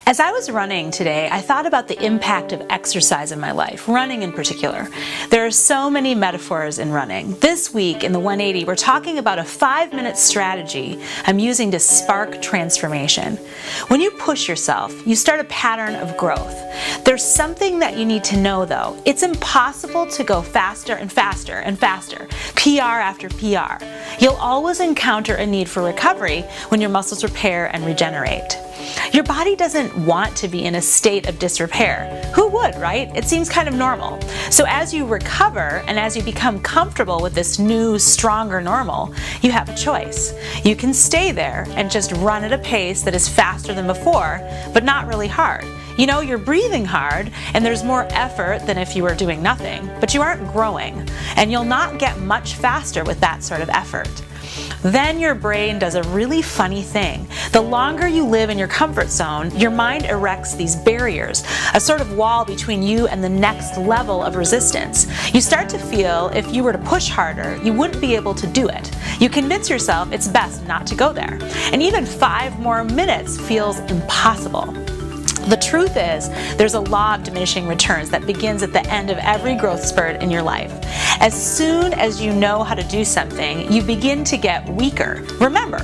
As I was running today, I thought about the impact of exercise in my life, running in particular. There are so many metaphors in running. This week in the 180, we're talking about a 5-minute strategy I'm using to spark transformation. When you push yourself, you start a pattern of growth. There's something that you need to know though. It's impossible to go faster and faster and faster, PR after PR. You'll always encounter a need for recovery when your muscles repair and regenerate. Your body doesn't want to be in a state of disrepair. Who would, right? It seems kind of normal. So as you recover and as you become comfortable with this new, stronger normal, you have a choice. You can stay there and just run at a pace that is faster than before, but not really hard. You know, you're breathing hard and there's more effort than if you were doing nothing, but you aren't growing, and you'll not get much faster with that sort of effort. Then your brain does a really funny thing. The longer you live in your comfort zone, your mind erects these barriers, a sort of wall between you and the next level of resistance. You start to feel if you were to push harder, you wouldn't be able to do it. You convince yourself it's best not to go there. And even 5 more minutes feels impossible. The truth is, there's a law of diminishing returns that begins at the end of every growth spurt in your life. As soon as you know how to do something, you begin to get weaker. Remember,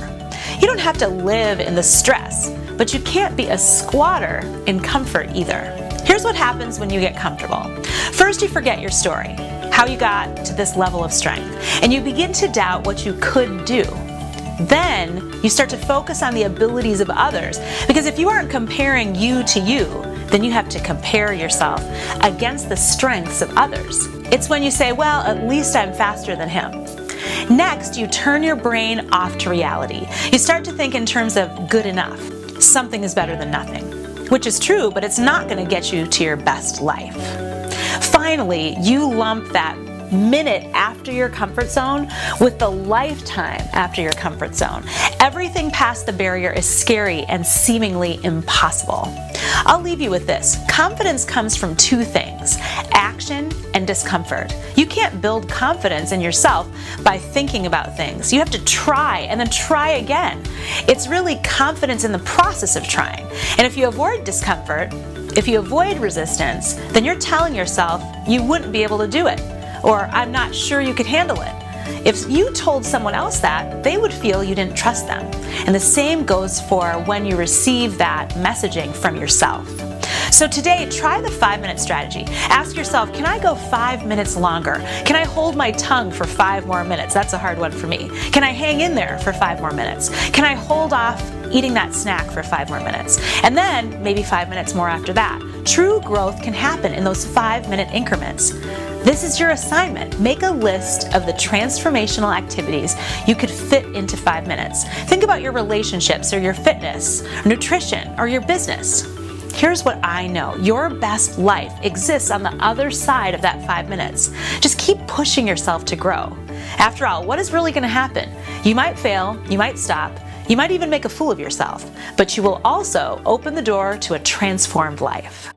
you don't have to live in the stress, but you can't be a squatter in comfort either. Here's what happens when you get comfortable. First, you forget your story, how you got to this level of strength, and you begin to doubt what you could do. Then you start to focus on the abilities of others, because if you aren't comparing you to you, then you have to compare yourself against the strengths of others. It's when you say, well, at least I'm faster than him. Next, you turn your brain off to reality. You start to think in terms of good enough. Something is better than nothing, which is true, but it's not going to get you to your best life. Finally, you lump that minute after your comfort zone with the lifetime after your comfort zone. Everything past the barrier is scary and seemingly impossible. I'll leave you with this. Confidence comes from 2 things: action and discomfort. You can't build confidence in yourself by thinking about things. You have to try and then try again. It's really confidence in the process of trying. And if you avoid discomfort, if you avoid resistance, then you're telling yourself you wouldn't be able to do it, or I'm not sure you could handle it. If you told someone else that, they would feel you didn't trust them. And the same goes for when you receive that messaging from yourself. So today, try the 5-minute strategy. Ask yourself, can I go 5 minutes longer? Can I hold my tongue for 5 more minutes? That's a hard one for me. Can I hang in there for 5 more minutes? Can I hold off eating that snack for 5 more minutes? And then maybe 5 minutes more after that. True growth can happen in those 5-minute increments. This is your assignment. Make a list of the transformational activities you could fit into 5 minutes. Think about your relationships or your fitness, or nutrition, or your business. Here's what I know. Your best life exists on the other side of that 5 minutes. Just keep pushing yourself to grow. After all, what is really going to happen? You might fail, you might stop, you might even make a fool of yourself, but you will also open the door to a transformed life.